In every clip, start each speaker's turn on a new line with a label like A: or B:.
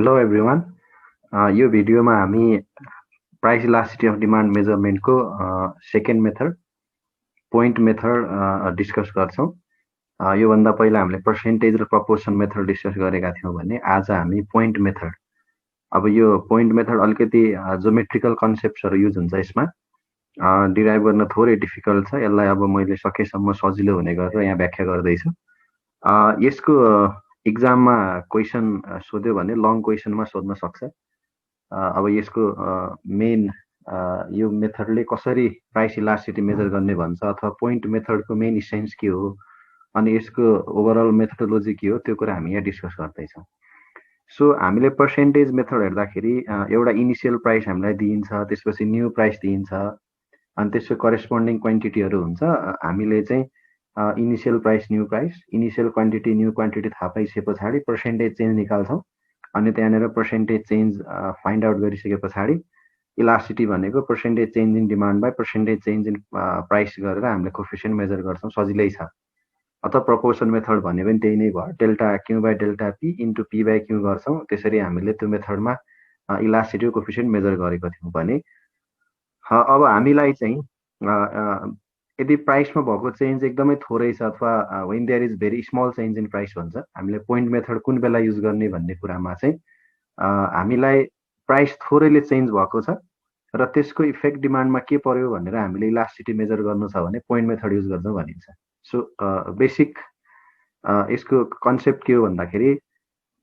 A: Hello everyone. यो भिडियोमा हामी प्राइस इलास्टिसिटी अफ डिमान्ड मेजरमेन्टको second method point method discuss गर्छौँ। योभन्दा पहिला हामीले पर्सेन्टेज र प्रपोर्सन मेथड डिस्कस गरेका थियौँ भने आज हामी पोइन्ट मेथड। अब यो पोइन्ट मेथड अलिकति जोमेट्रिकल कन्सेप्ट्सहरू युज हुन्छ, यसमा डिराइभ गर्न थोरै डिफिकल्ट छ। यसलाई अब मैले सकेसम्म सजिलो हुने गरेर यहाँ व्याख्या गर्दैछु। यसको इक्जाममा क्वेसन सोध्यो भने लङ क्वेसनमा सोध्न सक्छ। अब यसको मेन यो मेथडले कसरी प्राइस इलास्टिसिटी मेजर गर्ने भन्छ अथवा पोइन्ट मेथडको मेन इसेन्स के हो अनि यसको ओभरअल मेथडोलोजी के हो, त्यो कुरा हामी यहाँ डिस्कस गर्दैछौँ। सो हामीले पर्सेन्टेज मेथड हेर्दाखेरि एउटा इनिसियल प्राइस हामीलाई दिइन्छ, त्यसपछि न्यू प्राइस दिइन्छ अनि त्यसको करेस्पोन्डिङ क्वान्टिटीहरू हुन्छ। हामीले चाहिँ initial price new price, initial quantity new quantity थाहा पाइसके पछाडि पर्सेन्टेज चेन्ज निकाल्छौँ अनि त्यहाँनिर पर्सेन्टेज चेन्ज फाइन्ड आउट गरिसके पछाडि इलास्टिसिटी भनेको percentage change in demand by percentage change in price गरेर हामीले कोफिसिएन्ट मेजर गर्छौँ, सजिलै छ। अथवा प्रपोर्सन मेथड भने पनि त्यही नै भयो, delta Q by delta P into P by Q गर्छौँ। त्यसरी हामीले त्यो मेथडमा इलास्टिसिटीको कोफिसिएन्ट मेजर गरेको थियौँ भने अब हामीलाई चाहिँ यदि प्राइसमा भएको चेन्ज एकदमै थोरै छ अथवा when there is very small change in price भन्छ, हामीले पोइन्ट मेथड कुन बेला युज गर्ने भन्ने कुरामा चाहिँ हामीलाई प्राइस थोरैले चेन्ज भएको छ र त्यसको इफेक्ट डिमान्डमा के पर्यो भनेर हामीले इलास्टिसिटी मेजर गर्नु छ भने पोइन्ट मेथड युज गर्छौँ भनिन्छ। सो बेसिक यसको कन्सेप्ट के हो भन्दाखेरि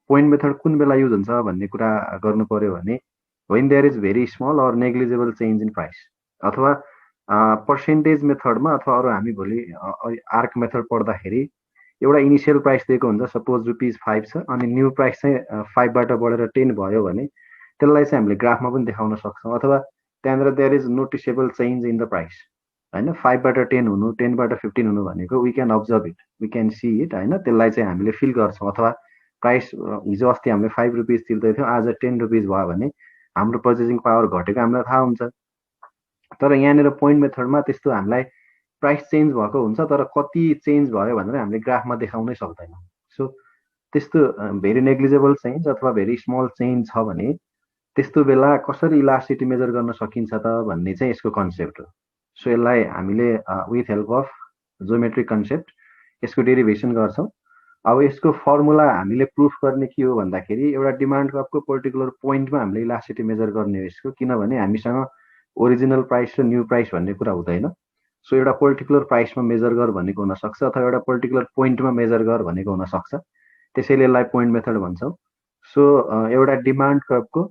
A: पोइन्ट मेथड कुन बेला युज हुन्छ भन्ने कुरा गर्नु पर्यो भने when there is very small or negligible change in price, अथवा पर्सेन्टेज मेथडमा अथवा अरू हामी भोलि आर्क मेथड पढ्दाखेरि एउटा इनिसियल प्राइस दिएको हुन्छ, सपोज ₹5 छ अनि न्यू प्राइस चाहिँ 5 बाट बढेर 10 भयो भने त्यसलाई चाहिँ हामीले ग्राफमा पनि देखाउन सक्छौँ। अथवा त्यहाँनिर there is noticeable change in the price, होइन, 5 बाट 10 हुनु, 10 बाट 15 हुनु भनेको we can observe it, we can see it, होइन। त्यसलाई चाहिँ हामीले फिल गर्छौँ। अथवा प्राइस हिजो अस्ति हामीले ₹5 तिर्दै थियौँ, आज ₹10 भयो भने हाम्रो पर्चेसिङ पावर घटेको हामीलाई थाहा हुन्छ। तर यहाँनिर पोइन्ट मेथडमा त्यस्तो हामीलाई प्राइस चेन्ज भएको हुन्छ तर कति चेन्ज भयो भनेर हामीले ग्राफमा देखाउनै सक्दैनौँ। सो त्यस्तो भेरी नेग्लिजिबल चेन्ज अथवा भेरी स्मल चेन्ज छ भने त्यस्तो बेला कसरी इलास्टिसिटी मेजर गर्न सकिन्छ त भन्ने चाहिँ यसको कन्सेप्ट हो। सो यसलाई हामीले with help of geometric concept यसको डेरिभेसन गर्छौँ। अब यसको फर्मुला हामीले प्रुफ गर्ने के हो भन्दाखेरि एउटा डिमान्ड कर्वको पर्टिकुलर पोइन्टमा हामीले इलास्टिसिटी मेजर गर्ने हो यसको, किनभने हामीसँग ओरिजिनल प्राइस र न्यू प्राइस भन्ने कुरा हुँदैन। सो एउटा पर्टिकुलर प्राइसमा मेजर गर भनेको हुनसक्छ अथवा एउटा पर्टिकुलर पोइन्टमा मेजर गर भनेको हुनसक्छ, त्यसैले यसलाई पोइन्ट मेथड भन्छौँ। सो एउटा डिमान्ड कर्वको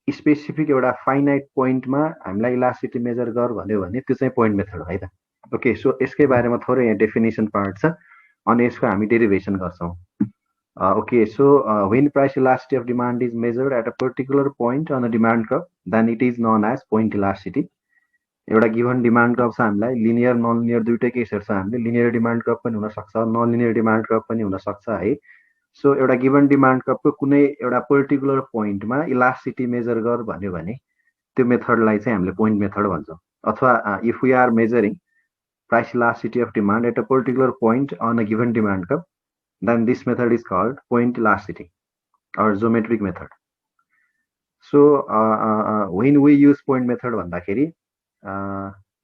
A: स्पेसिफिक एउटा फाइनाइट पोइन्टमा हामीलाई इलास्टिसिटी मेजर गर भन्यो भने त्यो चाहिँ पोइन्ट मेथड हो, है त। ओके, सो यसकै बारेमा थोरै यहाँ डेफिनेसन पार्ट छ अनि यसको हामी डेरिभेसन गर्छौँ। Okay, so when price elasticity of demand is measured at a particular point on the demand curve, then it is known as point elasticity. एउटा गिभन डिमान्ड कर्व छ, हामीलाई लिनियर नन लिनियर दुईटै केसहरू छ। हामीले linear demand curve पनि हुनसक्छ, non linear demand curve पनि हुनसक्छ, है। सो एउटा गिभन डिमान्ड कर्वको कुनै एउटा पर्टिकुलर पोइन्टमा इलास्टिसिटी मेजर गर भन्यो भने त्यो मेथडलाई चाहिँ हामीले पोइन्ट मेथड भन्छौँ। अथवा if we are measuring price elasticity of demand at a particular point on a given demand curve, then this method is called point elasticity or geometric method. So when we use point method भन्दाखेरि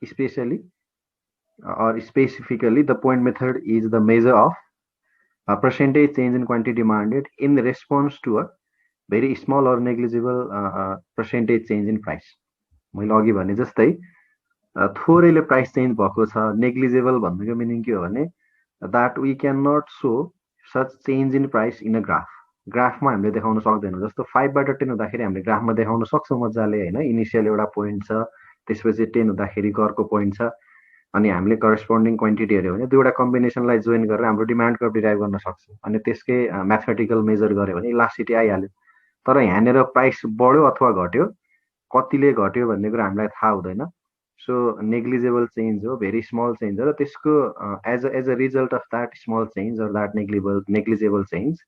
A: especially or specifically the point method is the measure of a percentage change in quantity demanded in response to a very small or negligible percentage change in price. मैले अघि भने जस्तै थोरैले price change भएको छ, negligible भन्नुको meaning के हो भने that we cannot show such change in price in a graph. ग्राफमा हामीले देखाउन सक्दैनौँ। जस्तो 5 बाट 10 हुँदाखेरि हामीले ग्राफमा देखाउन सक्छौँ मजाले, होइन। इनिसियल एउटा पोइन्ट छ, त्यसपछि 10 हुँदाखेरि गर्को पोइन्ट छ अनि हामीले करेस्पोन्डिङ क्वान्टिटी हेऱ्यो भने दुईवटा कम्बिनेसनलाई जोइन गरेर हाम्रो डिमान्ड कर्व डिराइभ गर्न सक्छौँ अनि त्यसकै म्याथमेटिकल मेजर गऱ्यो भने इलास्टिसिटी आइहाल्यो। तर यहाँनिर प्राइस बढ्यो अथवा घट्यो, कतिले घट्यो भन्ने कुरा हामीलाई थाहा हुँदैन। सो नेग्लिजिबल चेन्ज हो, भेरी स्मल चेन्ज हो र त्यसको as a result of that small change or that negligible change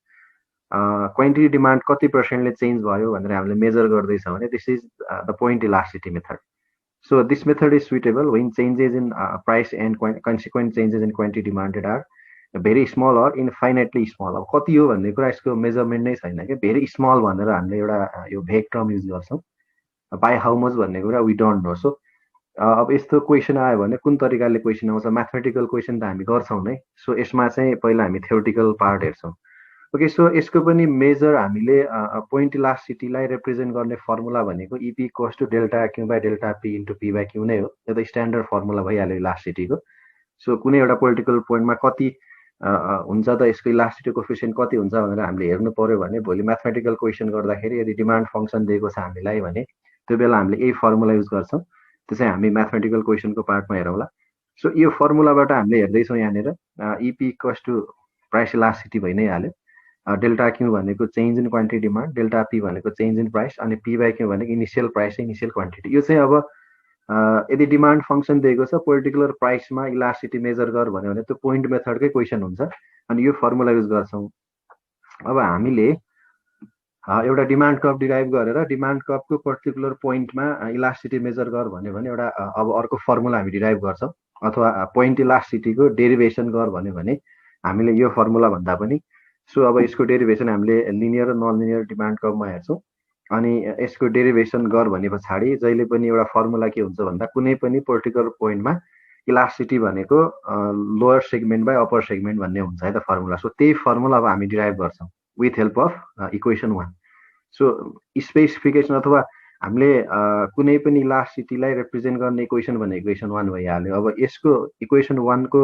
A: quantity demand कति पर्सेन्टले चेन्ज भयो भनेर हामीले मेजर गर्दैछ भने this is the point elasticity method. So this method is suitable when changes in price and consequent changes in quantity demanded are very small or infinitely small. अब कति हो भन्ने कुरा यसको मेजरमेन्ट नै छैन कि। भेरी स्मल भनेर हामीले एउटा यो भेग टर्म युज गर्छौँ। बाई हाउ मच भन्ने कुरा वी डोन्ट नो। सो अब यस्तो क्वेसन आयो भने कुन तरिकाले क्वेसन आउँछ, म्याथमेटिकल क्वेसन त हामी गर्छौँ नै। सो यसमा चाहिँ पहिला हामी थ्योरिटिकल पार्ट हेर्छौँ। ओके, सो यसको पनि मेजर हामीले पोइन्ट इलास्टिटीलाई रिप्रेजेन्ट गर्ने फर्मुला भनेको EP equals to delta Q by delta P into P by Q नै हो। यो त स्ट्यान्डर्ड फर्मुला भइहाल्यो इलास्टिटीको। सो कुनै एउटा पोलिटिकल पोइन्टमा कति हुन्छ त यसको इलास्टिटी कोफिसिएन्ट कति हुन्छ भनेर हामीले हेर्नु पर्यो भने भोलि म्याथमेटिकल क्वेसन गर्दाखेरि यदि डिमान्ड फङ्सन दिएको छ हामीलाई भने त्यो बेला हामीले यही फर्मुला युज गर्छौँ। त्यो चाहिँ हामी म्याथमेटिकल क्वेसनको पार्टमा हेरौँला। सो यो फर्मुलाबाट हामीले हेर्दैछौँ यहाँनिर EP equals to price elasticity भइ नै हाल्यो। डेल्टा क्यू भनेको change in quantity demand, delta P भनेको चेन्ज इन प्राइस, अनि पी बाई क्यू भनेको इनिसियल प्राइस इनिसियल क्वान्टिटी। यो चाहिँ अब यदि डिमान्ड फङ्सन दिएको छ पर्टिकुलर प्राइसमा इलास्टिटी मेजर गर भन्यो भने त्यो पोइन्ट मेथडकै क्वेसन हुन्छ अनि यो फर्मुला युज गर्छौँ। अब हामीले एउटा डिमान्ड कर्भ डिराइभ गरेर डिमान्ड कर्भको पर्टिकुलर पोइन्टमा इलास्टिटी मेजर गर भन्यो भने एउटा अब अर्को फर्मुला हामी डिराइभ गर्छौँ। अथवा पोइन्ट इलास्टिटीको डेरिभेसन गर भन्यो भने हामीले यो फर्मुला भन्दा पनि। सो अब यसको डेरिभेसन हामीले लिनियर र नन लिनियर डिमान्ड कर्भमा हेर्छौँ। अनि यसको डेरिभेसन गर भने पछाडि जहिले पनि एउटा फर्मुला के हुन्छ भन्दा कुनै पनि पर्टिकुलर पोइन्टमा इलास्टिटी भनेको lower segment by upper segment भन्ने हुन्छ है त फर्मुला। सो त्यही फर्मुला अब हामी डिराइभ गर्छौँ with help of equation 1। So specification अथवा हामीले कुनै पनि इलास्टिटीलाई रिप्रेजेन्ट गर्ने इक्वेसन भने इक्वेसन 1 भइहाल्यो। अब यसको इक्वेसन 1 को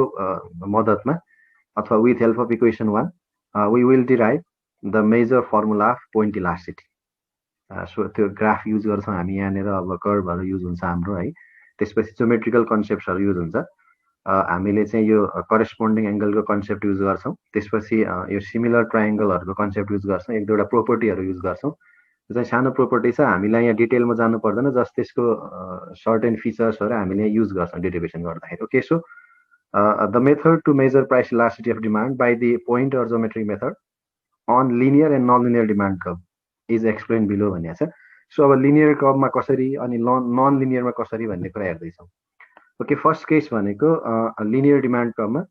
A: मद्दतमा अथवा with help of equation 1 we will derive the measure formula of point elasticity. So त्यो ग्राफ युज गर्छौँ हामी यहाँनिर। अब कर्भहरू युज हुन्छ हाम्रो है। त्यसपछि जोमेट्रिकल कन्सेप्ट्सहरू युज हुन्छ। हामीले चाहिँ यो करेस्पोन्डिङ एङ्गलको कन्सेप्ट युज गर्छौँ। त्यसपछि यो सिमिलर ट्रायङ्गलहरूको कन्सेप्ट युज गर्छौँ। एक दुईवटा प्रोपर्टीहरू युज गर्छौँ। त्यो चाहिँ सानो प्रोपर्टी छ, हामीलाई यहाँ डिटेलमा जानु पर्दैन, जस्ट त्यसको सर्टेन फिचर्सहरू हामीले युज गर्छौँ डेरिभेसन गर्दाखेरि। Okay, so the method to measure price elasticity of demand by the point or geometric method on linear and non linear demand curve is explain below भनिएको छ। सो अब linear कर्भमा कसरी अनि non लिनियरमा कसरी भन्ने कुरा हेर्दैछौँ। ओके, फर्स्ट केस भनेको लिनियर डिमान्ड कर्भमा।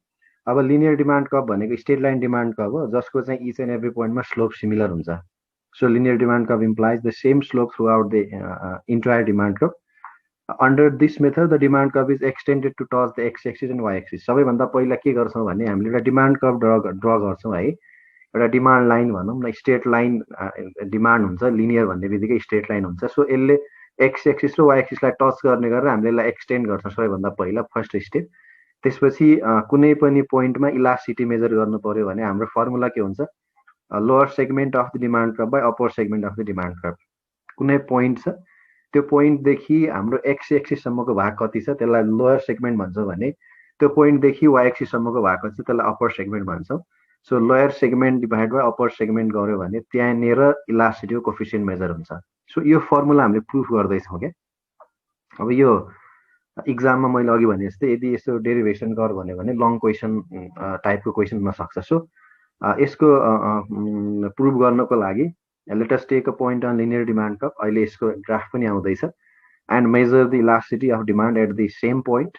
A: अब लिनियर डिमान्ड कर्भ भनेको स्ट्रेट लाइन डिमान्ड कर्भ हो जसको चाहिँ इच एन्ड एभ्री पोइन्टमा स्लोप सिमिलर हुन्छ। So linear demand curve implies the same slope throughout the entire demand curve. Under this method the demand curve is extended to touch the X axis and Y axis. सबैभन्दा पहिला के गर्छौँ भने हामीले एउटा demand curve draw गर्छौँ है। एउटा डिमान्ड लाइन भनौँ न, स्ट्रेट लाइन डिमान्ड हुन्छ, लिनियर भन्ने बित्तिकै स्ट्रेट लाइन हुन्छ। सो यसले एक्स एक्सिस र वाइ एक्सिसलाई टच गर्ने गरेर हामीले यसलाई एक्सटेन्ड गर्छौँ सबैभन्दा पहिला फर्स्ट स्टेप। त्यसपछि कुनै पनि पोइन्टमा इलास्टिटी मेजर गर्नु पर्यो भने हाम्रो फर्मुला के हुन्छ, lower segment of the demand curve by upper segment of the demand curve. कुनै पोइन्ट छ, त्यो पोइन्टदेखि हाम्रो एक्स एक्सिससम्मको भाग कति छ त्यसलाई लोअर सेगमेन्ट भन्छौँ भने त्यो पोइन्टदेखि वाइ एक्सिससम्मको भाग कति छ त्यसलाई अप्पर सेगमेन्ट भन्छौँ। So lower segment divide by upper segment गऱ्यो भने त्यहाँनिर इलास्टिटीको कोफिसिएन्ट मेजर हुन्छ। सो यो फर्मुला हामीले प्रुफ गर्दैछौँ क्या। अब यो इक्जाममा मैले अघि भने जस्तै यदि यसो डेरिभेसन गर भन्यो भने लङ क्वेसन टाइपको क्वेसन हुनसक्छ। सो यसको प्रुभ गर्नको लागि let us take a point on linear demand curve. अहिले यसको ग्राफ पनि आउँदैछ। And measure the elasticity of demand at the same point.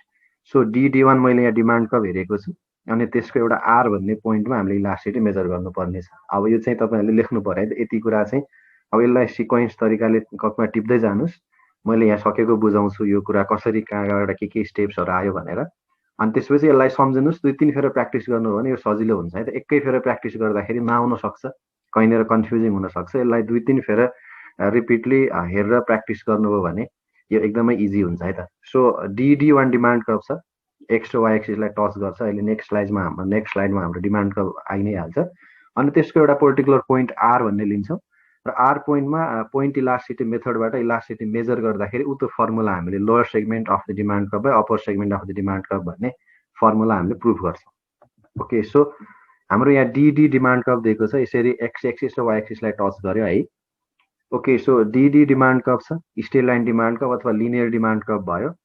A: So D1 मैले यहाँ डिमान्ड कर्भ हेरेको छु अनि त्यसको एउटा आर भन्ने पोइन्टमा हामीले इलास्टिटी मेजर गर्नुपर्ने छ। अब यो चाहिँ तपाईँहरूले लेख्नु पर्यो है, यति कुरा चाहिँ। अब यसलाई सिक्वेन्स तरिकाले कपमा टिप्दै जानुहोस्, मैले यहाँ सकेको बुझाउँछु यो कुरा कसरी कहाँबाट के स्टेप्सहरू आयो भनेर। अनि त्यसपछि यसलाई सम्झिनुहोस्, 2-3 फेर प्र्याक्टिस गर्नु हो भने यो सजिलो हुन्छ है त। एकै फेर प्र्याक्टिस गर्दाखेरि नआउन सक्छ, कहीँनिर कन्फ्युजिङ हुनसक्छ। यसलाई 2-3 फेर रिपिटली हेरेर प्र्याक्टिस गर्नुभयो भने यो एकदमै इजी हुन्छ है त। सो D1 डिमान्ड कर्भ छ, एक्स र वाइ एक्सिसलाई टच गर्छ। अहिले नेक्स्ट स्लाइडमा हाम्रो डिमान्ड कर्भ आइ नै हाल्छ। अनि त्यसको एउटा पर्टिकुलर पोइन्ट आर भन्ने लिन्छौँ र आर पोइन्टमा पोइन्ट इलास्टिटी मेथडबाट इलास्टिटी मेजर गर्दाखेरि उतो फर्मुला हामीले lower segment of the demand curve by upper segment of the demand curve भन्ने फर्मुला हामीले प्रुफ गर्छौँ। ओके, सो हाम्रो यहाँ DD डिमान्ड कर्भ दिएको छ, यसरी एक्स एक्सिस र वाइ एक्सिसलाई टच गर्यो है। Okay, so DD demand curve छ, स्ट्रेट लाइन डिमान्ड कर्भ अथवा लिनियर डिमान्ड कर्भ भयो,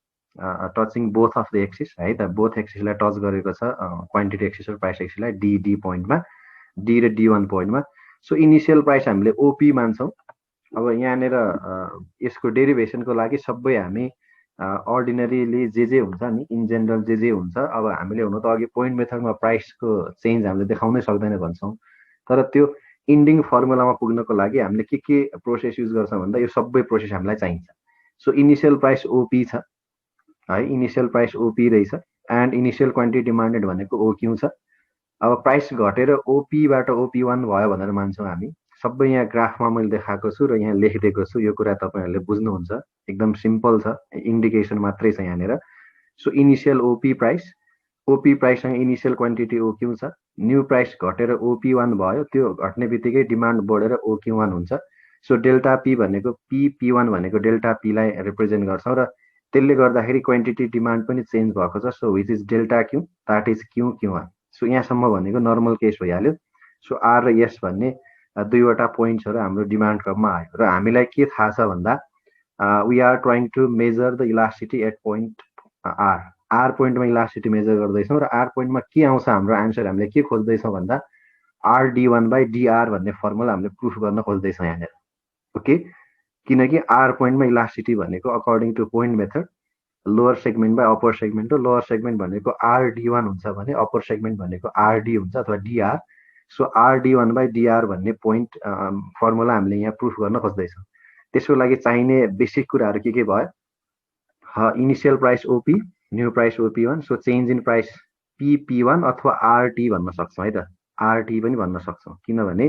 A: touching both of the axis है त। बोथ एक्सिसलाई टच गरेको छ क्वान्टिटी एक्सिस र प्राइस एक्सिसलाई D पोइन्टमा, D र D1 पोइन्टमा। सो इनिसियल प्राइस हामीले OP मान्छौँ। अब यहाँनिर यसको डेरिभेसनको लागि सबै हामी अर्डिनरीली जे हुन्छ नि, इन जेनरल जे हुन्छ, अब हामीले हुन त अघि पोइन्ट मेथडमा प्राइसको चेन्ज हामीले देखाउनै सक्दैन भन्छौँ, तर त्यो इन्डिङ फर्मुलामा पुग्नको लागि हामीले के प्रोसेस युज गर्छौँ भन्दा यो सबै प्रोसेस हामीलाई चाहिन्छ। सो इनिसियल प्राइस ओपी छ है, इनिसियल प्राइस ओपी रहेछ, एन्ड इनिसियल क्वान्टिटी डिमान्डेड भनेको ओक्यू छ। अब प्राइस घटेर ओपीबाट ओपी1 भयो भनेर मान्छौँ हामी। सबै यहाँ ग्राफमा मैले देखाएको छु र यहाँ लेखिदिएको छु, यो कुरा तपाईँहरूले बुझ्नुहुन्छ, एकदम सिम्पल छ, इन्डिकेसन मात्रै छ यहाँनिर। सो इनिसियल ओपी प्राइससँग इनिसियल क्वान्टिटी ओक्यू छ, न्यू प्राइस घटेर ओपी1 भयो, त्यो घट्ने बित्तिकै डिमान्ड बढेर ओक्यू1 हुन्छ। सो डेल्टा पी भनेको पी1 भनेको डेल्टा पीलाई रिप्रेजेन्ट गर्छौँ, र त्यसले गर्दाखेरि क्वान्टिटी डिमान्ड पनि चेन्ज भएको छ। So which is delta Q, that is क्यू1। So यहाँसम्म भनेको नर्मल केस भइहाल्यो। सो आर र एस भन्ने दुईवटा पोइन्ट्सहरू हाम्रो डिमान्ड कर्वमा आयो, र हामीलाई के थाहा छ भन्दा we are trying to measure the elasticity at point R पोइन्टमा इलास्टिसिटी मेजर गर्दैछौँ, र आर पोइन्टमा के आउँछ हाम्रो आन्सर, हामीले के खोज्दैछौँ भन्दा RD1/dr भन्ने फर्मुला हामीले प्रुफ गर्न खोज्दैछौँ यहाँनिर। ओके, किनकि आर पोइन्टमा इलास्टिसिटी भनेको according two point method lower segment by upper segment हो। लोवर सेगमेन्ट भनेको RD1 हुन्छ भने अप्पर सेगमेन्ट भनेको RD हुन्छ अथवा DR। सो RD1/dr भन्ने पोइन्ट फर्मुला हामीले यहाँ प्रुफ गर्न खोज्दैछौँ। त्यसको लागि चाहिने बेसिक कुराहरू के भयो, initial price OP, new price OP one, so change in price PP1 अथवा RT भन्न सक्छौँ है त, RT पनि भन्न सक्छौँ, किनभने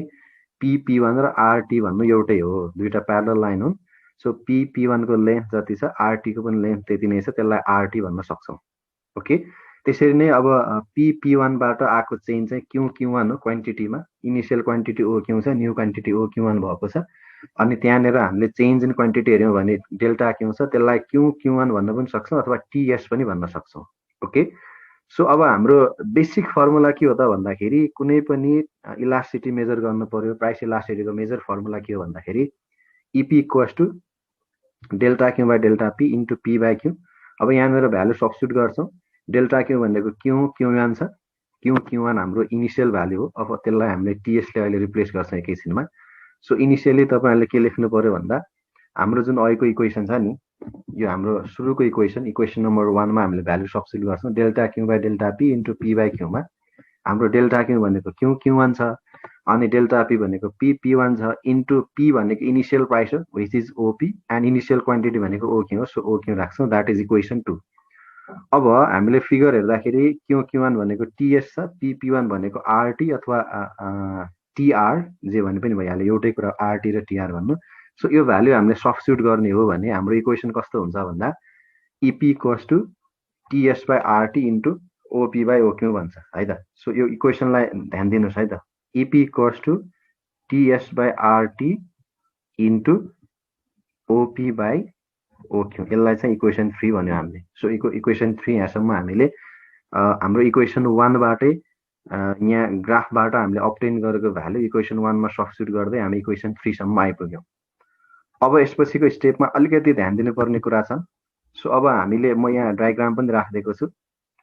A: PP1 र RT भन्नु एउटै हो, दुईवटा प्यारलल लाइन हुन्। सो PP1 को लेन्थ जति छ RT को पनि लेन्थ त्यति नै छ, त्यसलाई RT भन्न सक्छौँ। ओके, त्यसरी नै अब PP1 बाट आएको चेन्ज चाहिँ Q1 हो क्वान्टिटीमा, इनिसियल क्वान्टिटी ओक्यू छ, न्यू क्वान्टिटी ओक्यू1 भएको छ, अनि त्यहाँनिर हामीले चेन्ज इन क्वान्टिटी हेऱ्यौँ भने डेल्टा क्यू छ, त्यसलाई Q1 भन्न पनि सक्छौँ अथवा TS पनि भन्न सक्छौँ। ओके, सो अब हाम्रो बेसिक फर्मुला के हो त भन्दाखेरि, कुनै पनि इलास्टिसिटी मेजर गर्नु पर्यो, प्राइस इलास्टिसिटीको मेजर फर्मुला के हो भन्दाखेरि EP equals to delta Q by delta P into P by Q. अब यहाँनिर भ्यालु सब्स्टिट्युट गर्छौँ, डेल्टा क्यू भनेको Q1 छ, Q1 हाम्रो इनिसियल भ्यालु हो, अब त्यसलाई हामीले टीएसले अहिले रिप्लेस गर्छौँ एकैछिनमा। सो इनिसियली तपाईँहरूले के लेख्नु पर्यो भन्दा हाम्रो जुन अहिलेको इक्वेसन छ नि, यो हाम्रो सुरुको इक्वेसन नम्बर 1 मा हामीले भ्यालु सब्स्टिट्युट गर्छौँ, delta Q by delta P into P by क्यूमा। हाम्रो डेल्टा क्यू भनेको Q1 छ, अनि डेल्टा पी भनेको PP1 छ, इन्टु पी भनेको इनिसियल प्राइस हो which is OP, and initial quantity भनेको ओक्यू हो, सो ओक्यू राख्छौँ, द्याट इज इक्वेसन 2। अब हामीले फिगर हेर्दाखेरि Q1 भनेको टीएस छ, PP1 भनेको आरटी अथवा टीआर जे भने पनि भइहाल्यो, एउटै कुरा आरटी र टीआर भन्नु। सो यो भ्यालु हामीले सब्स्टिट्युट गर्ने हो भने हाम्रो इक्वेसन कस्तो हुन्छ भन्दा EP equals to TS by RT into OP by OQ भन्छ है त। सो यो इक्वेसनलाई ध्यान दिनुहोस् है त, EP equals to TS by RT into OP by OQ, यसलाई चाहिँ इक्वेसन 3 भन्यो हामीले। सो इक्वेसन 3 यहाँसम्म हामीले हाम्रो इक्वेसन 1 बाटै यहाँ ग्राफबाट हामीले अप्टेन गरेको भ्यालु इक्वेसन 1 मा सब्स्टिट्युट गर्दै हामी इक्वेसन 3 सम्म आइपुग्यौँ। अब यसपछिको स्टेपमा अलिकति ध्यान दिनुपर्ने कुरा छ। सो अब हामीले, म यहाँ डायग्राम पनि राखिदिएको छु,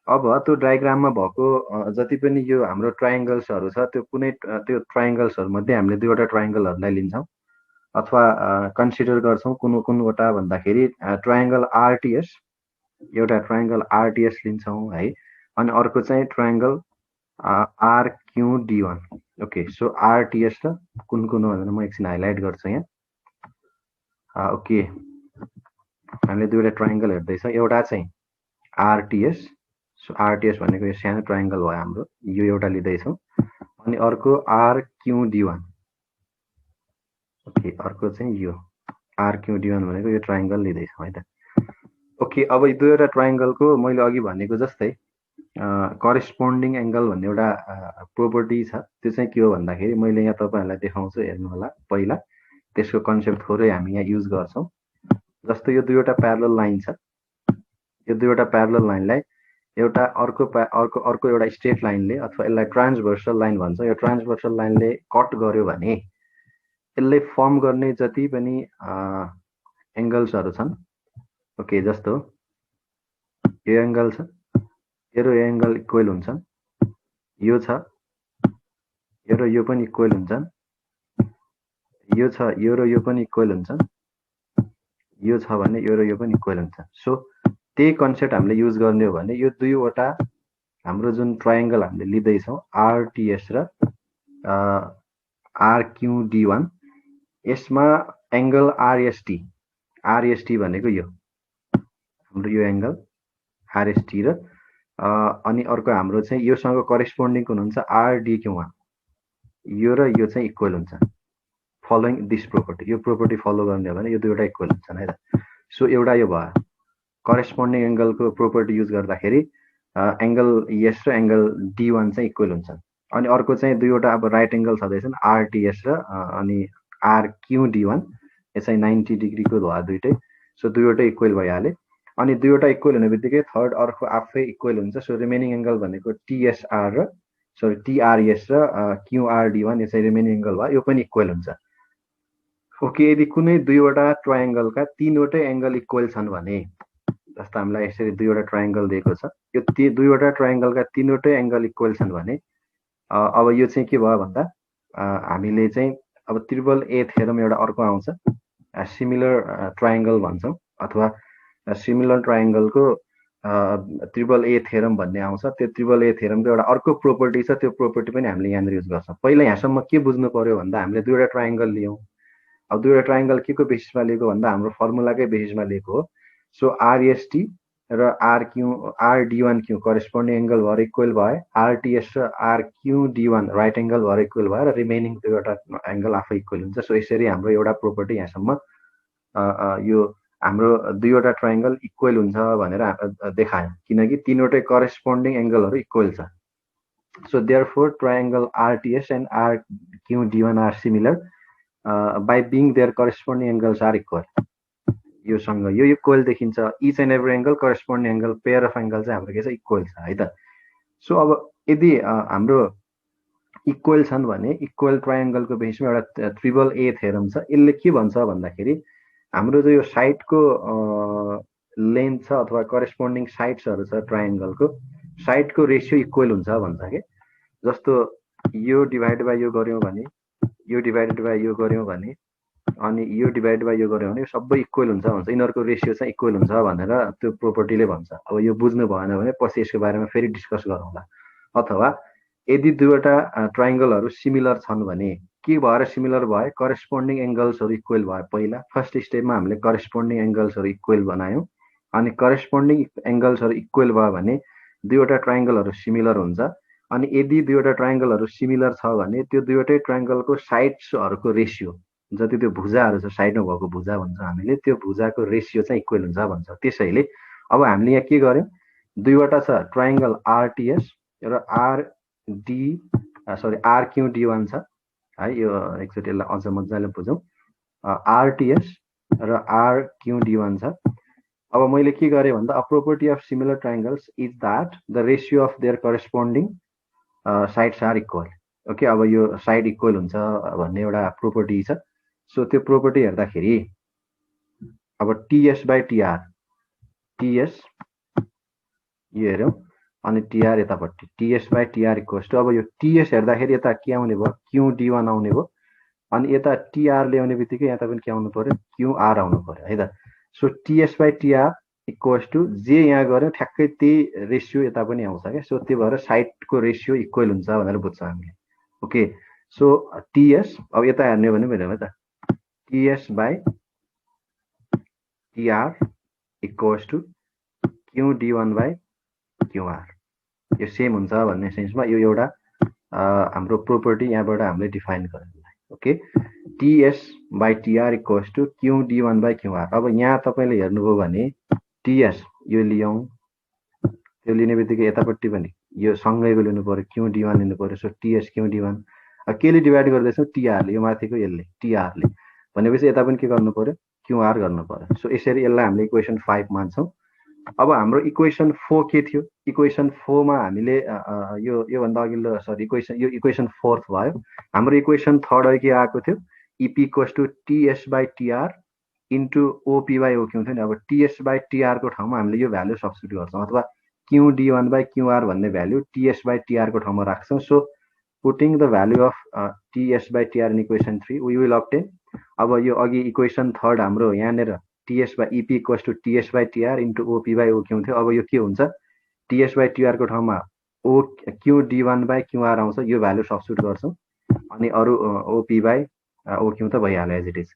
A: अब त्यो डायग्राममा भएको जति पनि यो हाम्रो ट्रायङ्गल्सहरू छ, त्यो कुनै त्यो ट्रायङ्गल्सहरू मध्ये हामीले दुईवटा ट्रायङ्गलहरूलाई लिन्छौँ अथवा कन्सिडर गर्छौँ कुनवटा भन्दाखेरि ट्रायङ्गल आरटिएस, एउटा ट्रायङ्गल आरटिएस लिन्छौँ है, अनि अर्को चाहिँ ट्रायङ्गल आरक्यूडी1। ओके, सो आरटिएस र कुन हो भनेर म एकछिन हाइलाइट गर्छु यहाँ। ओके, हामीले दुईवटा ट्रायङ्गल हेर्दैछ, एउटा चाहिँ आरटिएस, सो आरटिएस भनेको यो सानो ट्रायङ्गल भयो हाम्रो, यो एउटा लिँदैछौँ, अनि अर्को आरक्यूडी1। ओके, अर्को चाहिँ यो आरक्यूडी1 भनेको यो ट्रायङ्गल लिँदैछौँ है त। ओके, अब यो दुईवटा ट्रायङ्गलको मैले अघि भनेको जस्तै करेस्पोन्डिङ एङ्गल भन्ने एउटा प्रोपर्टी छ, त्यो चाहिँ के हो भन्दाखेरि मैले यहाँ तपाईँहरूलाई देखाउँछु, हेर्नु होला। पहिला त्यसको कन्सेप्ट थोरै हामी यहाँ युज गर्छौँ। जस्तो यो दुईवटा प्यारलल लाइन छ, यो दुईवटा प्यारलल लाइनलाई एउटा अर्को एउटा स्ट्रेट लाइनले अथवा यसलाई ट्रान्सभर्सल लाइन भन्छ, यो ट्रान्सभर्सल लाइनले कट गर्यो भने यसले फर्म गर्ने जति पनि एङ्गल्सहरू छन्, ओके, जस्तो यो एङ्गल छ, यो र यो एङ्गल इक्वल हुन्छन्, यो छ, यो र यो पनि इक्वल हुन्छन्, यो छ, यो र यो पनि इक्वल हुन्छन्, यो छ भने यो र यो पनि इक्वल हुन्छ। सो त्यही कन्सेप्ट हामीले युज गर्ने हो भने यो दुईवटा हाम्रो जुन ट्रायंगल हामीले लिँदैछौँ आरटीएस र आरक्यूडी1 यसमा एंगल आरएसटी भनेको यो हाम्रो यो एंगल आरएसटी र अनि अर्को हाम्रो चाहिँ योसँग करेस्पोन्डिङ हुनुहुन्छ आरडीक्यू1 यो र यो चाहिँ इक्वल हुन्छ फलोइङ दिस प्रोपर्टी। यो प्रोपर्टी फलो गर्ने हो भने यो दुईवटा इक्वल हुन्छन् है त। सो एउटा यो भयो करेस्पोन्डिङ एंगलको प्रोपर्टी युज गर्दाखेरि एंगल एस र एंगल डी1 चाहिँ इक्वल हुन्छन्। अनि अर्को चाहिँ दुईवटा अब राइट एंगल छँदैछन् आरटीएस र अनि आरक्यूडी1 यो चाहिँ 90 डिग्रीको भयो दुईटै। सो दुईवटै इक्वल भइहाल्यो। अनि दुईवटा इक्वल हुने बित्तिकै थर्ड अर्को आफै इक्वल हुन्छ। सो रिमेनिङ एंगल भनेको टीएसआर र सरी टीआरएस र क्यूआरडी1 यो चाहिँ रिमेनिङ एंगल भयो, यो पनि इक्वल हुन्छ। ओके, यदि कुनै दुईवटा ट्रायंगलका तीनवटै एंगल इक्वल छन् भने जस्तो हामीलाई यसरी दुईवटा ट्रायंगल दिएको छ, यो दुईवटा ट्रायंगलका तीनवटै एंगल इक्वल छन् भने अब यो चाहिँ के भयो भन्दा हामीले चाहिँ अब ट्रिपल ए थ्योरम एउटा अर्को आउँछ, सिमिलर ट्रायंगल भन्छौँ अथवा सिमिलर ट्रायंगलको ट्रिपल ए थ्योरम भन्ने आउँछ। त्यो ट्रिपल ए थ्योरमको एउटा अर्को प्रोपर्टी छ, त्यो प्रोपर्टी पनि हामीले यहाँनिर युज गर्छौँ। पहिला यहाँसम्म के बुझ्नु पर्यो भन्दा हामीले दुईवटा ट्रायंगल लियौँ। अब दुईवटा ट्रायंगल के को बेसिसमा लिएको भन्दा हाम्रो फर्मुलाकै बेसिसमा लिएको हो। सो आरएसटी र आरडी1 क्यू करेस्पोन्डिङ एंगल भएर इक्वल भयो, आरटीएस र आरक्यूडी1 राइट एंगल भएर इक्वल भयो र रिमेनिङ दुईवटा एंगल आफै इक्वल हुन्छ। सो यसरी हाम्रो एउटा प्रोपर्टी यहाँसम्म यो हाम्रो दुईवटा ट्रायंगल इक्वल हुन्छ भनेर देखायो, किनकि तीनवटै करेस्पोन्डिङ एंगलहरू इक्वल छ। So therefore triangle RTS and RQD one are similar by being their corresponding angles are equal. योसँग यो इक्वल देखिन्छ, each and every angle corresponding angle pair of angle चाहिँ हाम्रो के छ इक्वल छ है त। सो अब यदि हाम्रो इक्वल छन् भने इक्वल ट्रायंगलको बेसिसमा एउटा ट्रिपल ए थ्योरम छ। यसले के भन्छ भन्दाखेरि हाम्रो जो यो साइडको लेन्थ छ अथवा करेस्पोन्डिङ साइड्सहरू छ ट्रायंगलको साइडको रेशियो इक्वल हुन्छ भन्छ के। जस्तो यो डिभाइड बाई यो गर्यौँ भने, यो डिभाइडेड बाई यो गर्यौँ भने, अनि यो डिभाइड बाई यो गर्यौँ भने यो सबै इक्वल हुन्छ भन्छ। यिनीहरूको रेशियो चाहिँ इक्वल हुन्छ भनेर त्यो प्रोपर्टीले भन्छ। अब यो बुझ्नु भएन भने पछि यसको बारेमा फेरि डिस्कस गरौँला। अथवा यदि दुईवटा ट्रायंगलहरू सिमिलर छन् भने के भएर सिमिलर भए, करेस्पोन्डिङ एंगल्सहरू इक्वल भयो। पहिला फर्स्ट स्टेपमा हामीले करेस्पोन्डिङ एंगल्सहरू इक्वल बनायौँ, अनि करेस्पोन्डिङ एंगल्सहरू इक्वल भयो भने दुईवटा ट्रायंगलहरू सिमिलर हुन्छ। अनि यदि दुईवटा ट्रायंगलहरू सिमिलर छ भने त्यो दुईवटै ट्रायंगलको साइड्सहरूको रेशियो, जति त्यो भुजाहरू छ साइडमा भएको भुजा भन्छ हामीले, त्यो भुजाको रेशियो चाहिँ इक्वल हुन्छ भन्छ। त्यसैले अब हामीले यहाँ के गर्यौँ, दुईवटा छ ट्रायंगल आरटीएस र आरक्यूडी1 छ है। यो एकचोटि यसलाई अझ मजाले बुझौँ, आरटीएस र आरक्यूडी1 छ। अब मैले के गरेँ भन्दा a property of similar triangles is that the ratio of their corresponding sides are equal. Okay, अब यो साइड इक्वल हुन्छ भन्ने एउटा प्रोपर्टी छ। सो त्यो प्रोपर्टी हेर्दाखेरि अब टीएस बाई टीआर, टीएस यो हेऱ्यौँ अनि टीआर यतापट्टि, TS by TR equals to, अब यो टीएस हेर्दाखेरि यता के आउने भयो, क्यूडी1 आउने भयो। अनि यता टीआर ल्याउने बित्तिकै यता पनि के आउनु पर्यो, क्यूआर आउनु पर्यो है त। So TS by TR equals to जे यहाँ गऱ्यो ठ्याक्कै त्यही रेशियो यता पनि आउँछ क्या। सो त्यो भएर साइडको रेशियो इक्वल हुन्छ भनेर बुझ्छौँ हामीले। ओके, सो टीएस अब यता हेर्ने हो भने हेरौँ है त, TS by TR equals to QD one by QR, यो सेम हुन्छ भन्ने सेन्समा यो एउटा हाम्रो प्रोपर्टी यहाँबाट हामीले डिफाइन गर्यौँ। Okay, TS by TR equals to QD one by QR. अब यहाँ तपाईँले हेर्नुभयो भने टीएस यो लियौँ, त्यो लिने बित्तिकै यतापट्टि पनि यो सँगैको लिनु पर्यो, क्यूडी1 लिनु पर्यो। सो टीएस क्यूडी1 केले डिभाइड गर्दैछौँ, टीआरले, यो माथिको यसले टीआरले भनेपछि यता पनि के गर्नु पर्यो, क्यूआर गर्नु पर्यो। सो यसरी यसलाई हामीले इक्वेसन 5 मान्छौँ। अब हाम्रो इक्वेसन 4 के थियो, इक्वेसन 4 मा हामीले योभन्दा अघिल्लो सरी यो इक्वेसन 4th भयो। हाम्रो इक्वेसन 3rd के आएको थियो, EP equals to TS by TR into OP by OQ थियो नि। अब टीएस बाई टीआर को ठाउँमा हामीले यो भ्यालु सब्स्टिट्युट गर्छौँ, अथवा क्यूडी1 बाई क्यूआर भन्ने भ्यालु टीएस बाई टीआर को ठाउँमा राख्छौँ। So putting the value of TS by TR in equation 3 we will obtain. अब यो अघि इक्वेसन 3rd हाम्रो यहाँनिर TS by EP equals to TS by TR into OP by OQ हुन्थ्यो। अब यो के हुन्छ टीएस बाई टीआरको ठाउँमा O Q D one by QR आउँछ, यो भ्यालु सब्स्टिट्युट गर्छौँ अनि अरू ओपी बाई ओक्यू त भइहाल्यो as it is.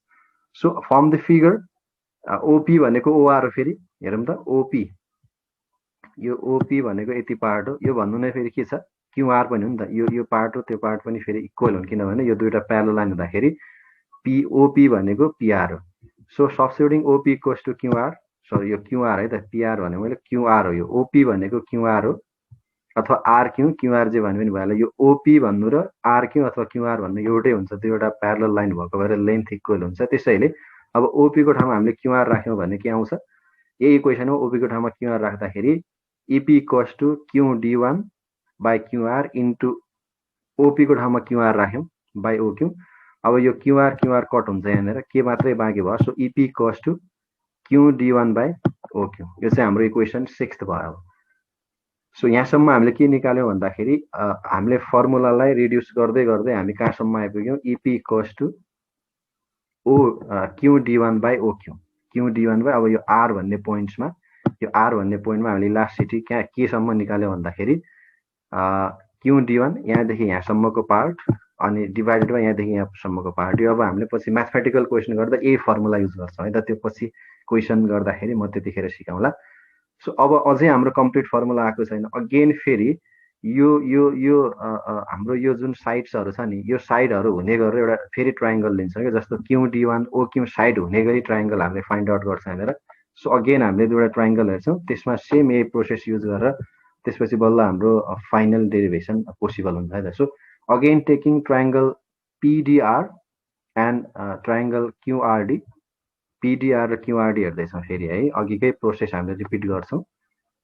A: So from the figure OP भनेको ओआर हो, फेरि हेरौँ त ओपी, यो ओपी भनेको यति पार्ट हो, यो भन्नु नै फेरि के छ क्यूआर पनि हो नि त, यो पार्ट हो त्यो पार्ट पनि फेरि इक्वल हुन्, किनभने यो दुईवटा प्यारलल लाइन हुँदाखेरि पिओपी भनेको पिआर हो। So substituting OP equals to QR, sorry यो क्यूआर है त, पिआर भने मैले क्यूआर हो, यो ओपी भनेको क्यूआर हो अथवा आर क्यू क्यूआर जे भन्यो भने भइहाल्यो। यो ओपी भन्नु र आर क्यू अथवा क्यूआर भन्नु एउटै हुन्छ, दुईवटा प्यारलल लाइन भएको भएर लेन्थ इक्वल हुन्छ। त्यसैले अब ओपी को ठाउँमा हामीले क्यूआर राख्यौँ भने के आउँछ, यही इक्वेसन हो, ओपी को ठाउँमा क्यूआर राख्दाखेरि EP equals to Q D one by QR into OP को ठाउँमा क्यूआर राख्यौँ बाई ओक्यू। अब यो क्यूआर क्यूआर कट हुन्छ यहाँनिर, के मात्रै बाँकी भयो, so EP equals to Q D one by OQ, यो चाहिँ हाम्रो इक्वेसन 6 भयो। सो यहाँसम्म हामीले के निकाल्यौँ भन्दाखेरि हामीले फर्मुलालाई रिड्युस गर्दै गर्दै हामी कहाँसम्म आइपुग्यौँ, EP equals to Q D one by OQ, Q D one by, अब यो आर भन्ने पोइन्ट्समा, यो आर भन्ने पोइन्टमा हामीले इलास्टिसिटी केसम्म निकाल्यौँ भन्दाखेरि क्यू डी1 यहाँदेखि यहाँसम्मको पार्ट अनि डिभाइडेड बाई यहाँदेखि यहाँसम्मको पार्ट। यो अब हामीले पछि म्याथमेटिकल क्वेसन गर्दा यही फर्मुला युज गर्छौँ है त, त्यो पछि क्वेसन गर्दाखेरि म त्यतिखेर सिकाउँला। सो अब अझै हाम्रो कम्प्लिट फर्मुला आएको छैन, अगेन फेरि यो यो यो हाम्रो यो जुन साइड्सहरू छ नि, यो साइडहरू हुने गरेर एउटा फेरि ट्राइङ्गल लिन्छौँ क्या, जस्तो क्यू डी1 ओक्यू साइड हुने गरी ट्राइङ्गल हामीले फाइन्ड आउट गर्छौँ भनेर। सो अगेन हामीले दुईवटा ट्राइङ्गल हेर्छौँ, त्यसमा सेम यही प्रोसेस युज गरेर त्यसपछि बल्ल हाम्रो फाइनल डेरिभेसन पोसिबल हुन्छ है त। So again taking triangle PDR and triangle QRD, PDR र क्युआरडी हेर्दैछौँ फेरि है, अघिकै प्रोसेस हामीले रिपिट गर्छौँ।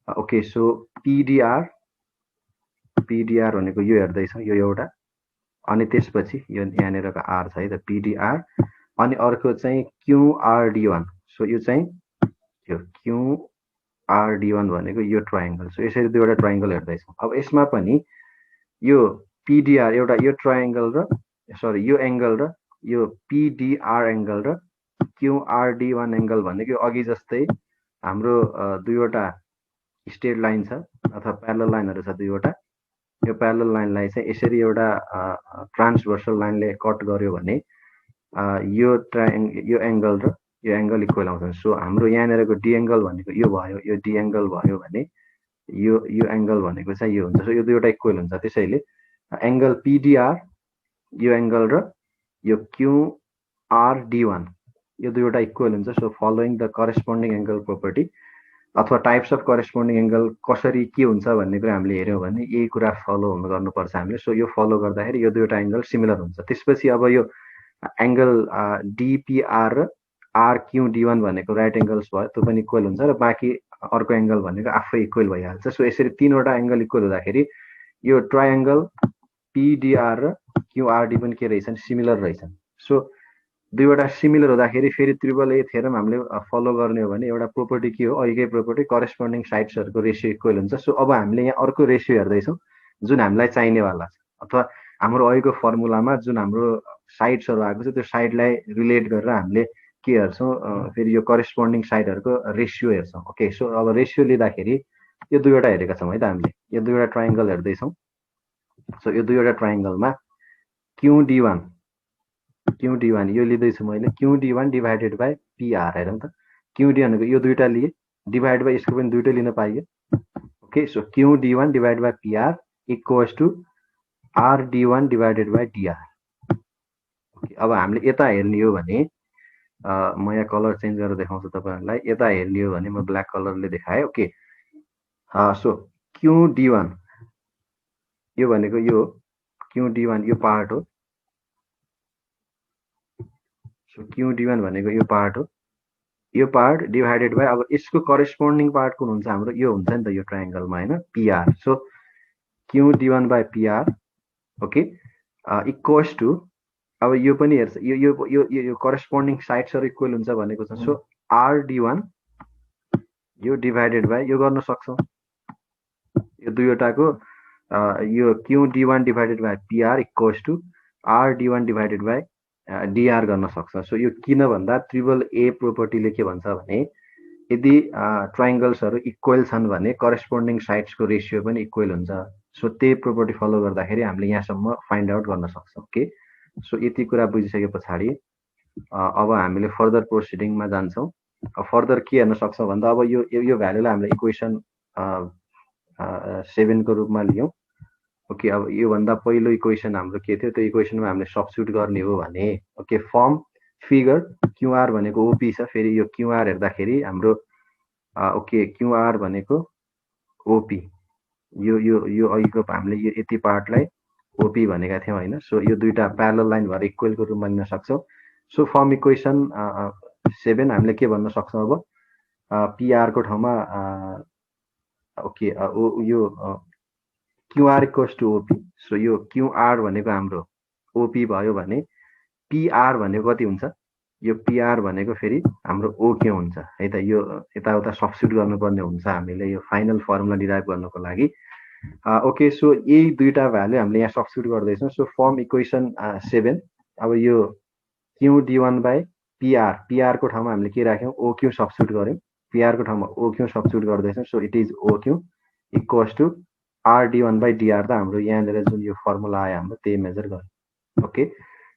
A: ओके, सो पिडिआर भनेको यो हेर्दैछौँ, यो एउटा, अनि त्यसपछि यो यहाँनिरको आर छ है त पिडिआर, अनि अर्को चाहिँ क्युआरडी1, सो यो चाहिँ यो क्युआरडी1 भनेको यो ट्राइङ्गल। सो यसरी दुईवटा ट्राइङ्गल हेर्दैछौँ। अब यसमा पनि यो पिडिआर एउटा यो ट्राइङ्गल र सरी यो एङ्गल र यो पिडिआर एङ्गल र क्युआरडी1 एङ्गल भनेको अघि जस्तै हाम्रो दुईवटा स्ट्रेट लाइन छ अथवा प्यारलल लाइनहरू छ दुईवटा, यो प्यारलल लाइनलाई चाहिँ यसरी एउटा ट्रान्सभर्सल लाइनले कट गर्यो भने यो एङ्गल र यो एङ्गल इक्वल आउँछ। सो हाम्रो यहाँनिरको डी एङ्गल भनेको यो भयो, यो डी एङ्गल भयो भने यो एङ्गल भनेको चाहिँ यो हुन्छ। सो यो दुईवटा इक्वल हुन्छ, त्यसैले एङ्गल पिडिआर यो एङ्गल र यो क्युआरडी1 यो दुईवटा इक्वल हुन्छ। So following the corresponding angle property अथवा टाइप्स अफ करेस्पोन्डिङ एङ्गल कसरी के हुन्छ भन्ने कुरा हामीले हेऱ्यौँ भने यही कुरा फलो गर्नुपर्छ हामीले। सो यो फलो गर्दाखेरि यो दुईवटा एङ्गल सिमिलर हुन्छ। त्यसपछि अब यो एङ्गल डिपिआर र आरक्युडी1 भनेको राइट एङ्गल्स भयो, त्यो पनि इक्वल हुन्छ र बाँकी अर्को एङ्गल भनेको आफै इक्वल भइहाल्छ। सो यसरी तीनवटा एङ्गल इक्वल हुँदाखेरि यो ट्राइएङ्गल पिडिआर र क्युआरडी पनि के रहेछन्, सिमिलर रहेछन्। सो दुईवटा सिमिलर हुँदाखेरि फेरि ट्रिपल ए थ्योरम हामीले फलो गर्ने हो भने एउटा प्रोपर्टी के हो, अघिकै प्रोपर्टी करेस्पोन्डिङ साइड्सहरूको रेसियो इक्वल हुन्छ। सो अब हामीले यहाँ अर्को रेसियो हेर्दैछौँ जुन हामीलाई चाहिनेवाला छ, अथवा हाम्रो अघिको फर्मुलामा जुन हाम्रो साइड्सहरू आएको छ त्यो साइडलाई रिलेट गरेर हामीले के हेर्छौँ, फेरि यो करेस्पोन्डिङ साइडहरूको रेसियो हेर्छौँ। ओके, सो अब रेसियो लिँदाखेरि यो दुईवटा हेरेका छौँ है त हामीले, यो दुईवटा ट्राइङ्गल हेर्दैछौँ। सो यो दुईवटा ट्राइङ्गलमा क्युडी1 यो लिँदैछु मैले, क्युडी1 डिभाइडेड बाई पिआर, हेरौँ त क्युडी भनेको यो दुईवटा लिए डिभाइड बाई यसको पनि दुईवटै लिन पाइयो। Okay, so QD one divide by PR equals to RD one divided by DR. Okay, अब हामीले यता हेर्ने हो भने म यहाँ कलर चेन्ज गरेर देखाउँछु तपाईँहरूलाई। यता हेर्ने हो भने म ब्ल्याक कलरले देखाएँ। ओके, सो क्युडी1 यो भनेको यो क्युडी1 यो पार्ट हो। सो क्युडी1 भनेको यो पार्ट हो, यो पार्ट डिभाइडेड बाई अब यसको करेस्पोन्डिङ पार्ट कुन हुन्छ, हाम्रो यो हुन्छ नि त यो ट्राइङ्गलमा होइन, PR. So QD one by PR okay equals to, अब यो पनि हेर्छ, यो यो यो यो करेस्पोन्डिङ साइड्सहरू इक्वल हुन्छ भनेको छ। सो आरडी1 यो डिभाइडेड बाई यो गर्न सक्छौँ, यो दुईवटाको यो QD one divided by PR equals to RD one divided by DR गर्न सक्छ। सो यो किन भन्दा ट्रिपल ए प्रोपर्टीले के भन्छ भने यदि ट्रायङ्गल्सहरू इक्वल छन् भने करेस्पोन्डिङ साइड्सको रेसियो पनि इक्वल हुन्छ। सो त्यही प्रोपर्टी फलो गर्दाखेरि हामीले यहाँसम्म फाइन्ड आउट गर्न सक्छौँ। ओके, सो यति कुरा बुझिसके पछाडि अब हामीले फर्दर प्रोसिडिङमा जान्छौँ। फर्दर के हेर्न सक्छौँ भन्दा अब यो भ्यालुलाई हामीले इक्वेसन 7 को रूपमा लियौँ। ओके, अब योभन्दा पहिलो इक्वेसन हाम्रो के थियो, त्यो इक्वेसनमा हामीले सब्स्टिट्युट गर्ने हो भने ओके फर्म फिगर क्युआर भनेको ओपी छ। फेरि यो क्युआर हेर्दाखेरि हाम्रो ओके क्युआर भनेको ओपी, यो अघिको हामीले यो यति पार्टलाई ओपी भनेका थियौँ होइन। सो यो दुईटा प्यारलल लाइन भएर इक्वलको रूपमा लिन सक्छौँ। सो फर्म इक्वेसन 7 हामीले के भन्न सक्छौँ अब पिआरको ठाउँमा ओके यो QR equals to OP. So यो क्युआर भनेको हाम्रो ओपी भयो भने पिआर भनेको कति हुन्छ, यो पिआर भनेको फेरि हाम्रो ओक्यू हुन्छ है त। यो यताउता सब्स्टिट्युट गर्नुपर्ने हुन्छ हामीले यो फाइनल फर्मुला डिराइभ गर्नको लागि। ओके, सो यही दुईटा भ्यालु हामीले यहाँ सब्स्टिट्युट गर्दैछौँ। सो फर्म इक्वेसन 7 अब यो क्यू डी1 बाई पिआर, पिआरको ठाउँमा हामीले के राख्यौँ ओक्यू सब्स्टिट्युट गऱ्यौँ, पिआरको ठाउँमा ओक्यू सब्स्टिट्युट गर्दैछौँ। So it is OQ equals to R D one by DR त हाम्रो यहाँनिर जुन यो फर्मुला आयो हाम्रो त्यही मेजर गर्यो। ओके,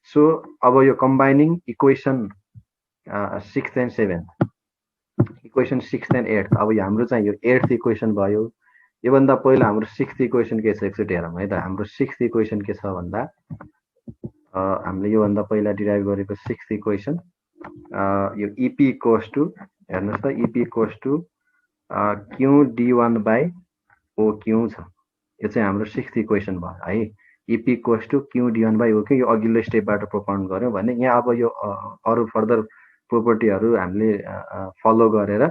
A: सो अब यो कम्बाइनिङ इक्वेसन 6 एन्ड 7, इक्वेसन 6 एन्ड 8, अब हाम्रो चाहिँ यो 8th इक्वेसन भयो। योभन्दा पहिला हाम्रो 6th इक्वेसन के छ एकचोटि हेरौँ है त। हाम्रो 6th इक्वेसन के छ भन्दा हामीले योभन्दा पहिला डिराइभ गरेको 6th इक्वेसन यो इपी इक्वल्स टु हेर्नुहोस् त, EP equals to Q D one by OQ छ। यो चाहिँ हाम्रो 6th इक्वेसन भयो है। EP equals to Q D one by OQ, यो अघिल्लो स्टेपबाट प्रोपाउन्ड गऱ्यौँ भने यहाँ अब यो अरू फर्दर प्रोपर्टीहरू हामीले फलो गरेर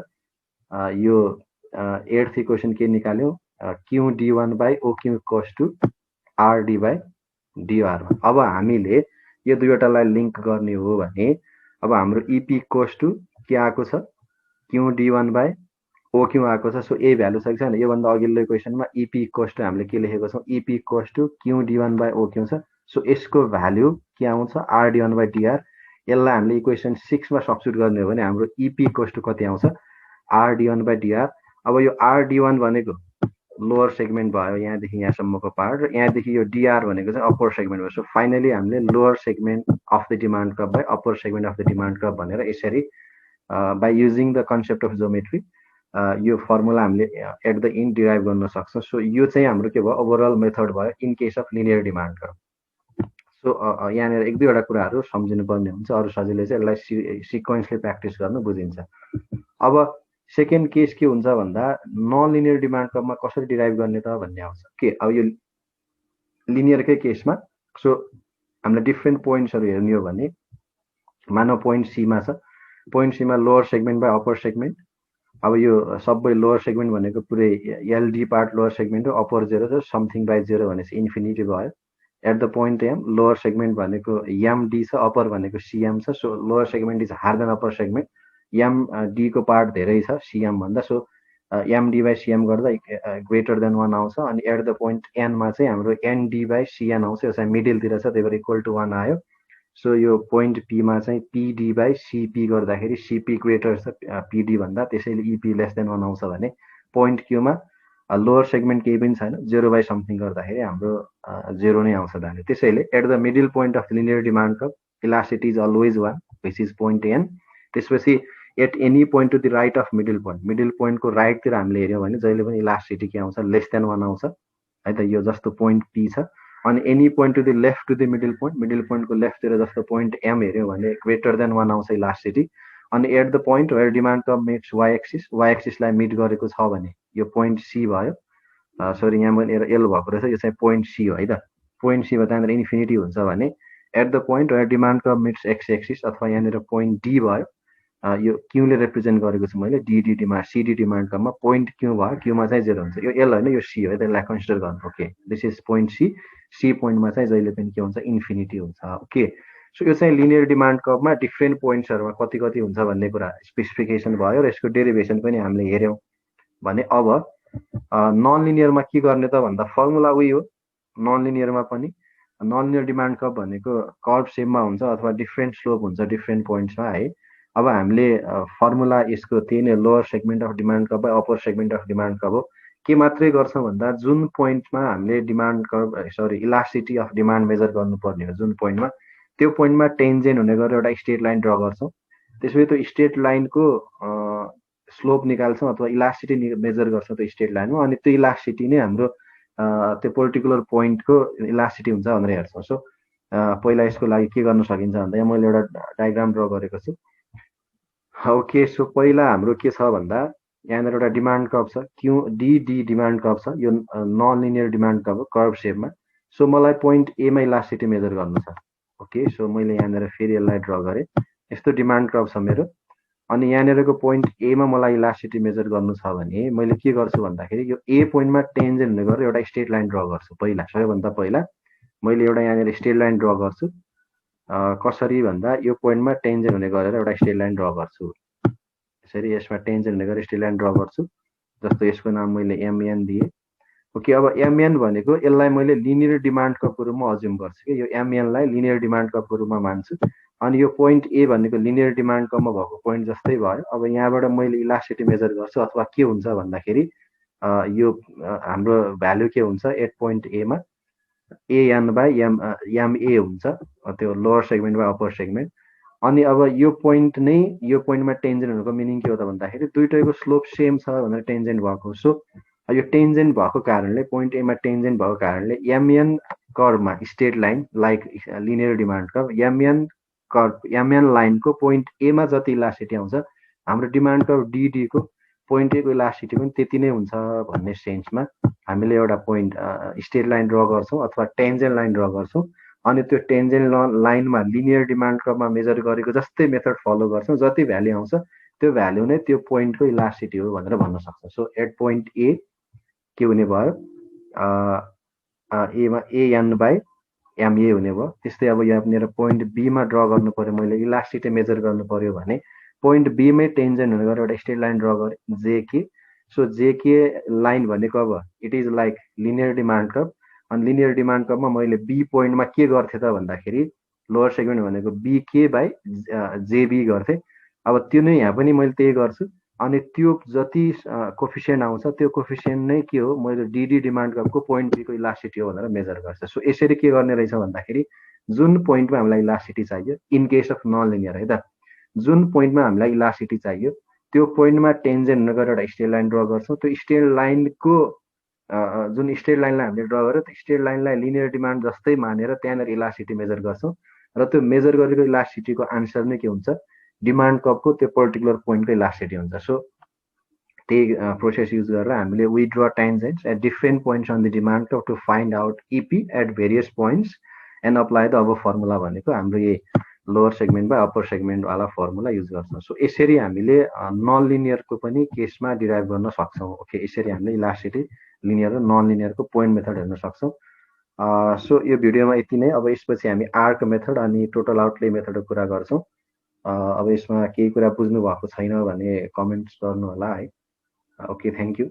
A: यो 8th इक्वेसन के निकाल्यौँ Q D one by OQ equals to R D by DR. अब हामीले यो दुईवटालाई लिङ्क गर्ने हो भने अब हाम्रो इपी इक्वल्स टु के आएको छ क्यू डी1 बाई ओक्यू आएको छ। सो यही भ्यालु छ कि छैन, योभन्दा अघिल्लो इक्वेसनमा इपी इक्वल्स टु हामीले के लेखेको छौँ EP equals to Q D one by OQ छ। सो यसको भ्यालु के आउँछ आर डी1 बाई डिआर। यसलाई हामीले इक्वेसन 6 मा सब्स्टिट्युट गर्ने हो भने हाम्रो इपी इक्वल्स टु कति आउँछ आर डी1 बाई डिआर। अब यो आर डी1 भनेको लोअर सेगमेन्ट भयो यहाँदेखि यहाँसम्मको पार्ट, र यहाँदेखि यो डिआर भनेको चाहिँ अप्पर सेगमेन्ट भयो। सो फाइनली हामीले lower segment of the demand curve by upper segment of the demand curve भनेर यसरी by using the concept of geometry यो फर्मुला हामीले एट द इन्ड डिराइभ गर्न सक्छौँ। सो यो चाहिँ हाम्रो के भयो ओभरअल मेथड भयो in case of linear demand curve. So यहाँनिर एक दुईवटा कुराहरू सम्झिनु पर्ने हुन्छ, अरू सजिलै चाहिँ यसलाई सिक्वेन्सली प्र्याक्टिस गर्नु बुझिन्छ। अब सेकेन्ड केस के हुन्छ भन्दा नन लिनियर डिमान्ड कर्भमा कसरी डिराइभ गर्ने त भन्ने आउँछ के। अब यो लिनियरकै केसमा सो हामीले डिफ्रेन्ट पोइन्ट्सहरू हेर्ने हो भने मानव पोइन्ट सीमा छ, पोइन्ट सीमा lower segment by upper segment. अब यो सबै लोअर सेगमेन्ट भनेको पुरै एलडी पार्ट लोअर सेगमेन्ट हो, अप्पर 0 छ, समथिङ बाई 0 भनेपछि इन्फिनिटी भयो। At the point M lower segment भनेको एमडी छ, अप्पर भनेको सिएम छ। So lower segment is higher than upper segment, MD को पार्ट धेरै छ सिएम भन्दा। सो एमडी बाई सिएम गर्दा ग्रेटर देन 1 आउँछ। अनि एट द पोइन्ट एनमा चाहिँ हाम्रो एनडी बाई सिएन आउँछ, यो चाहिँ मिडिलतिर छ त्यही भएर इक्वल टु 1 आयो। सो यो पोइन्ट पीमा चाहिँ पिडी बाई सिपी गर्दाखेरि सिपी ग्रेटर छ पिडी भन्दा, त्यसैले इपी लेस देन 1 आउँछ भने पोइन्ट क्यूमा लोअर सेगमेन्ट केही पनि छैन, 0 बाई समथिङ गर्दाखेरि हाम्रो 0 नै आउँछ भ्यालु। त्यसैले at the middle point of linear demand curve elasticity is always 1 which is point N. त्यसपछि at any point to the right of middle point, middle पोइन्टको राइटतिर हामीले हेऱ्यौँ भने जहिले पनि इलास्टिसिटी के आउँछ लेस देन 1 आउँछ है त, यो जस्तो पोइन्ट पी छ। अनि any point to the left to the middle point, middle पोइन्टको लेफ्टतिर जस्तो पोइन्ट एम हेऱ्यौँ भने ग्रेटर देन 1 आउँछ इलास्टिसिटी। अनि at the point where demand curve makes Y axis, Y एक्सिसलाई मिट गरेको छ भने यो पोइन्ट सी भयो। सरी यहाँ मैले एल भएको रहेछ, यो चाहिँ पोइन्ट सी हो है त। पोइन्ट सी त्यहाँनिर इन्फिनिटी हुन्छ भने at the point where demand curve meets X axis, अथवा यहाँनिर पोइन्ट डी भयो, यो क्यूले रिप्रेजेन्ट गरेको छु मैले डिडी डिमान्ड सिडी डिमान्ड कर्भमा पोइन्ट क्यू भयो, क्यूमा चाहिँ 0 हुन्छ। यो एल होइन यो सी हो है, त्यसलाई कन्सिडर गर्नु। Okay, this is point C, C पोइन्टमा चाहिँ जहिले पनि के हुन्छ इन्फिनिटी हुन्छ। ओके, सो यो चाहिँ लिनियर डिमान्ड कर्भमा डिफ्रेन्ट पोइन्ट्सहरूमा कति कति हुन्छ भन्ने कुरा स्पेसिफिकेसन भयो र यसको डेरिभेसन पनि हामीले हेऱ्यौँ भने अब नन लिनियरमा के गर्ने त भन्दा फर्मुला उही हो नन लिनियरमा पनि। नन लिनियर डिमान्ड कर्भ भनेको कर्भ सेपमा हुन्छ अथवा डिफ्रेन्ट स्लोप हुन्छ डिफ्रेन्ट पोइन्ट्समा है। अब हामीले फर्मुला यसको त्यही नै lower segment of demand curve by upper segment of demand curve हो। के मात्रै गर्छौँ भन्दा जुन पोइन्टमा हामीले demand curve elasticity of demand measure गर्नुपर्ने हो जुन पोइन्टमा, त्यो पोइन्टमा टेन्जेन्ट हुने गरेर एउटा स्ट्रेट लाइन ड्र गर्छौँ। त्यसपछि त्यो स्ट्रेट लाइनको स्लोप निकाल्छौँ अथवा इलास्टिसिटी मेजर गर्छौँ त्यो स्ट्रेट लाइनमा, अनि त्यो इलास्टिसिटी नै हाम्रो त्यो पर्टिकुलर पोइन्टको इलास्टिसिटी हुन्छ भनेर हेर्छौँ। सो पहिला यसको लागि के गर्न सकिन्छ भन्दा यहाँ मैले एउटा डायग्राम ड्र गरेको छु। ओके, सो पहिला हाम्रो के छ भन्दा यहाँनिर एउटा डिमान्ड कर्भ छ, QDD डिमान्ड कर्भ छ, यो non linear demand curve curve सेपमा। सो मलाई पोइन्ट एमा इलास्टिसिटी मेजर गर्नु छ। ओके, सो मैले यहाँनिर फेरि यसलाई ड्र गरेँ। यस्तो डिमान्ड कर्भ छ मेरो, अनि यहाँनिरको पोइन्ट एमा मलाई इलास्टिसिटी मेजर गर्नु छ भने मैले के गर्छु भन्दाखेरि यो ए पोइन्टमा टेन्जेन्ट हुने गरेर एउटा स्ट्रेट लाइन ड्र गर्छु। पहिला सबैभन्दा पहिला मैले एउटा यहाँनिर स्ट्रेट लाइन ड्र गर्छु। कसरी भन्दा यो पोइन्टमा टेन्जेन्ट हुने गरेर एउटा स्ट्रेट लाइन ड्र गर्छु। यसरी यसमा टेन्जेन्ट हुने गरेर स्ट्रेट लाइन ड्र गर्छु। जस्तो यसको नाम मैले MN दिएँ। ओके, अब MN भनेको यसलाई मैले लिनियर डिमान्ड कर्भको रूपमा अज्युम गर्छु कि यो MN लाई लिनियर डिमान्ड कर्भको रूपमा मान्छु। अनि यो पोइन्ट ए भनेको लिनियर डिमान्ड कर्भमा भएको पोइन्ट जस्तै भयो। अब यहाँबाट मैले इलास्टिसिटी मेजर गर्छु अथवा के हुन्छ भन्दाखेरि यो हाम्रो भ्यालु के हुन्छ एट पोइन्ट एमा AN बाई MA हुन्छ, त्यो lower segment by upper segment. अनि अब यो पोइन्ट नै यो पोइन्टमा टेन्जेन्ट हुनुको मिनिङ के हो त भन्दाखेरि दुईटैको स्लोप सेम छ भनेर टेन्जेन्ट भएको। सो यो टेन्जेन्ट भएको कारणले पोइन्ट एमा टेन्जेन्ट भएको कारणले MN कर्भमा straight line like linear demand curve MN लाइनको पोइन्ट एमा जति इलास्टिसिटी आउँछ हाम्रो डिमान्ड कर्भ DD को पोइन्ट एको इलास्टिसिटी पनि त्यति नै हुन्छ भन्ने सेन्समा हामीले एउटा पोइन्ट स्ट्रेट लाइन ड्र गर्छौँ अथवा टेन्जेन्ट लाइन ड्र गर्छौँ। अनि त्यो टेन्जेन्ट लाइनमा लिनियर डिमान्ड कर्भमा मेजर गरेको जस्तै मेथड फलो गर्छौँ। जति भ्याल्यु आउँछ त्यो भ्याल्यु नै त्यो पोइन्टको इलास्टिसिटी हो भनेर भन्न सक्छौँ। सो एट पोइन्ट ए के हुने भयो एमा AN बाई MA हुने भयो। त्यस्तै अब यहाँनिर पोइन्ट बीमा ड्र गर्नु पर्यो, मैले इलास्टिसिटी मेजर गर्नु पर्यो भने पोइन्ट बीमै टेन्जेन्ट हुने गरेर एउटा स्ट्रेट लाइन ड्र गरेँ JK। सो JK लाइन भनेको अब it is like linear demand curve. अनि लिनियर डिमान्ड कर्भमा मैले बी पोइन्टमा के गर्थेँ त भन्दाखेरि लोवर सेगमेन्ट भनेको BK बाई JB गर्थेँ। अब त्यो नै यहाँ पनि मैले त्यही गर्छु। अनि त्यो जति कोफिसियन्ट आउँछ त्यो कोफिसियन्ट नै के हो मैले DD डिमान्ड कर्भको पोइन्ट बीको इलास्टिसिटी हो भनेर मेजर गर्छ। सो यसरी के गर्ने रहेछ भन्दाखेरि जुन पोइन्टमा हामीलाई इलास्टिसिटी चाहियो in case of non linear है त, जुन पोइन्टमा हामीलाई इलास्टिसिटी चाहियो त्यो पोइन्टमा टेन्जेन्ट हुने गरेर एउटा स्ट्रेट लाइन ड्र गर्छौँ। त्यो स्ट्रेट लाइनको जुन स्ट्रेट लाइनलाई हामीले ड्र गरेर त्यो स्ट्रेट लाइनलाई लिनियर डिमान्ड जस्तै मानेर त्यहाँनिर इलास्टिसिटी मेजर गर्छौँ र त्यो मेजर गरेको इलास्टिसिटीको आन्सर नै के हुन्छ डिमान्ड कर्भको त्यो पर्टिकुलर पोइन्टको इलास्टिसिटी हुन्छ। सो त्यही प्रोसेस युज गरेर हामीले we draw tangents at different points on the demand curve to find out EP at various points and apply the अब फर्मुला भनेको हाम्रो यही लोवर सेगमेन्ट बाई अप्पर सेगमेन्टवाला फर्मुला युज गर्छौँ। सो यसरी हामीले नन लिनियरको पनि केसमा डिराइभ गर्न सक्छौँ। ओके, यसरी हामीले इलास्टिसिटी लिनियर र नन लिनियरको पोइन्ट मेथड हेर्न सक्छौँ। सो यो भिडियोमा यति नै। अब यसपछि हामी आर्क मेथड अनि टोटल आउटले मेथडको कुरा गर्छौँ। अब यसमा केही कुरा बुझ्नु भएको छैन भने कमेन्ट्स गर्नु होला है। Okay, thank you.